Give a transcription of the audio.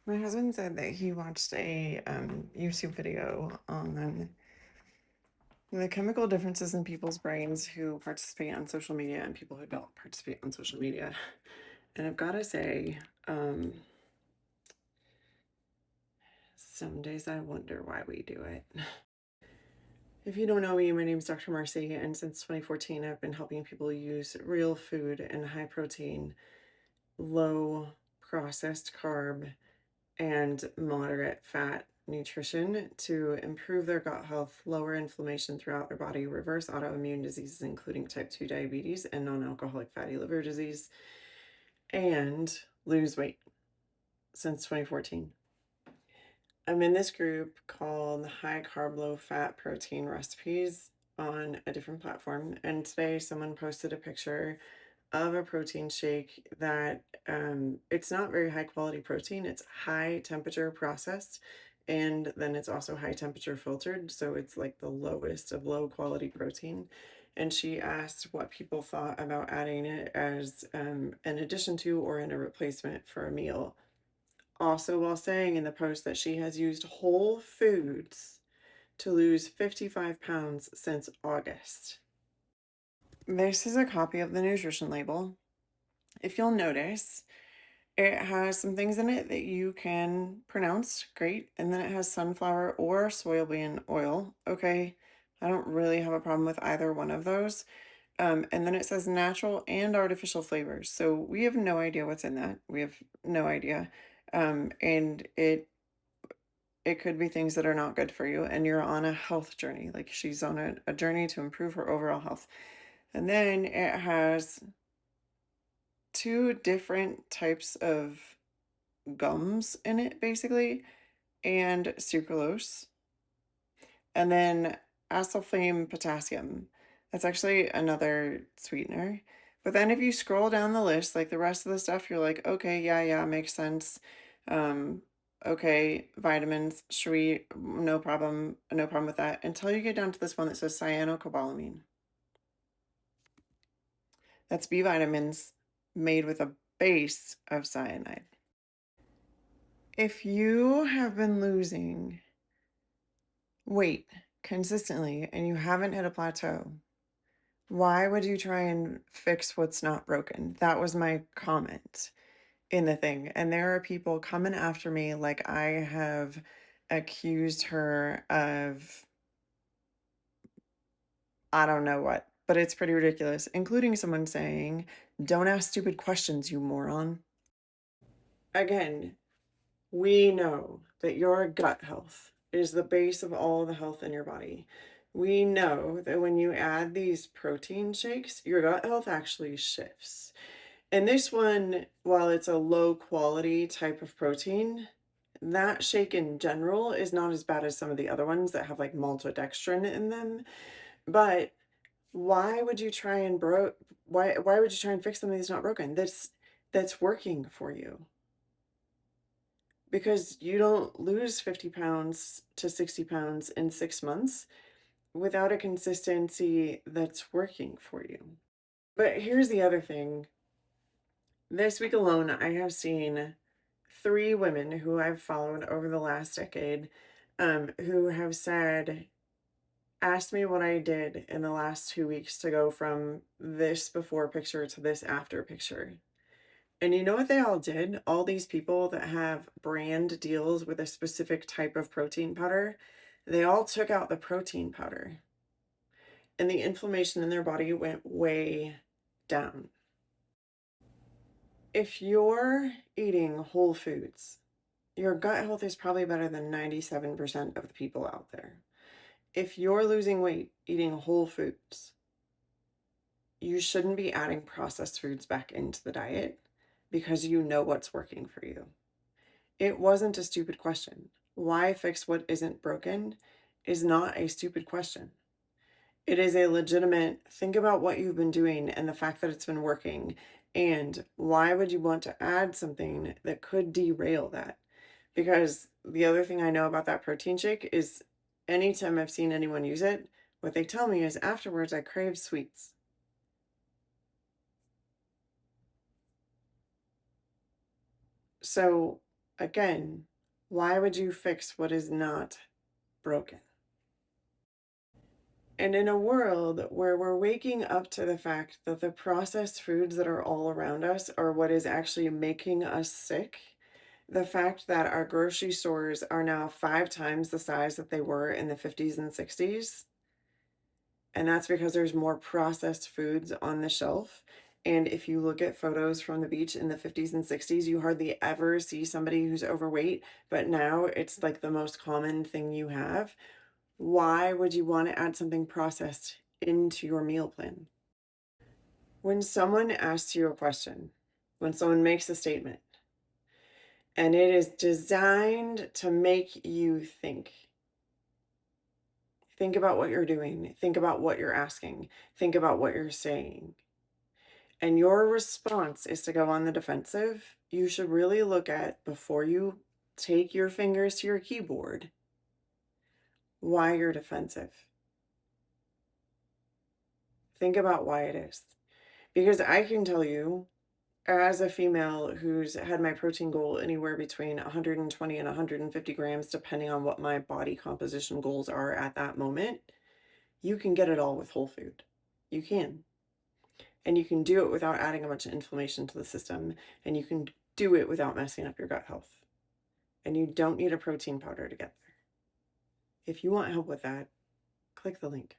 My husband said that he watched a YouTube video on the chemical differences in people's brains who participate on social media and people who don't participate on social media. And I've got to say, some days I wonder why we do it. If you don't know me, my name is Dr. Marcy, and since 2014, I've been helping people use real food and high protein, low processed carb, and moderate fat nutrition to improve their gut health, lower inflammation throughout their body, reverse autoimmune diseases, including type 2 diabetes and non alcoholic fatty liver disease, and lose weight since 2014. I'm in this group called High Carb Low Fat Protein Recipes on a different platform. And today, someone posted a picture of a protein shake that it's not very high quality protein. It's high temperature processed, and then it's also high temperature filtered. So it's like the lowest of low quality protein. And she asked what people thought about adding it as an addition to or in a replacement for a meal. Also, while saying in the post that she has used Whole Foods to lose 55 pounds since August. This is a copy of the nutrition label. If you'll notice, it has some things in it that you can pronounce, great, and then it has sunflower or soybean oil. Okay, I don't really have a problem with either one of those. And then it says natural and artificial flavors. So we have no idea what's in that. We have no idea. And it could be things that are not good for you, and you're on a health journey. Like she's on a journey to improve her overall health. And then it has two different types of gums in it, basically, and sucralose, and then aspartame potassium. That's actually another sweetener. But then if you scroll down the list, like the rest of the stuff, you're like, okay, yeah, makes sense. Um, okay, vitamins, sweet, no problem with that. Until you get down to this one that says cyanocobalamin. That's B vitamins made with a base of cyanide. If you have been losing weight consistently and you haven't hit a plateau, why would you try and fix what's not broken? That was my comment in the thing. And there are people coming after me like I have accused her of I don't know what, but it's pretty ridiculous, including someone saying, "Don't ask stupid questions, you moron." Again, we know that your gut health is the base of all the health in your body. We know that when you add these protein shakes, your gut health actually shifts. And this one, while it's a low quality type of protein, that shake in general is not as bad as some of the other ones that have like maltodextrin in them. But why would you try and why would you try and fix something that's not broken? That's working for you. Because you don't lose 50 pounds to 60 pounds in 6 months without a consistency that's working for you. But here's the other thing. This week alone, I have seen 3 women who I've followed over the last decade, who have said, asked me what I did in the last 2 weeks to go from this before picture to this after picture. And you know what they all did? All these people that have brand deals with a specific type of protein powder, they all took out the protein powder and the inflammation in their body went way down. If you're eating whole foods, your gut health is probably better than 97% of the people out there. If you're losing weight eating whole foods, you shouldn't be adding processed foods back into the diet because you know what's working for you. It wasn't a stupid question. Why fix what isn't broken is not a stupid question. It is a legitimate think about what you've been doing and the fact that it's been working. And why would you want to add something that could derail that? Because the other thing I know about that protein shake is anytime I've seen anyone use it, what they tell me is afterwards I crave sweets. So Again, why would you fix what is not broken? And in a world where we're waking up to the fact that the processed foods that are all around us are what is actually making us sick, the fact that our grocery stores are now 5 times the size that they were in the 50s and 60s, and that's because there's more processed foods on the shelf. And if you look at photos from the beach in the 50s and 60s, you hardly ever see somebody who's overweight, but now it's like the most common thing you have. Why would you want to add something processed into your meal plan? When someone asks you a question, when someone makes a statement, and it is designed to make you think about what you're doing, think about what you're asking, think about what you're saying, and your response is to go on the defensive, you should really look at, before you take your fingers to your keyboard, why you're defensive. Think about why it is. Because I can tell you, as a female who's had my protein goal anywhere between 120 and 150 grams, depending on what my body composition goals are at that moment, you can get it all with whole food. You can. And you can do it without adding a bunch of inflammation to the system. And you can do it without messing up your gut health. And you don't need a protein powder to get there. If you want help with that, click the link.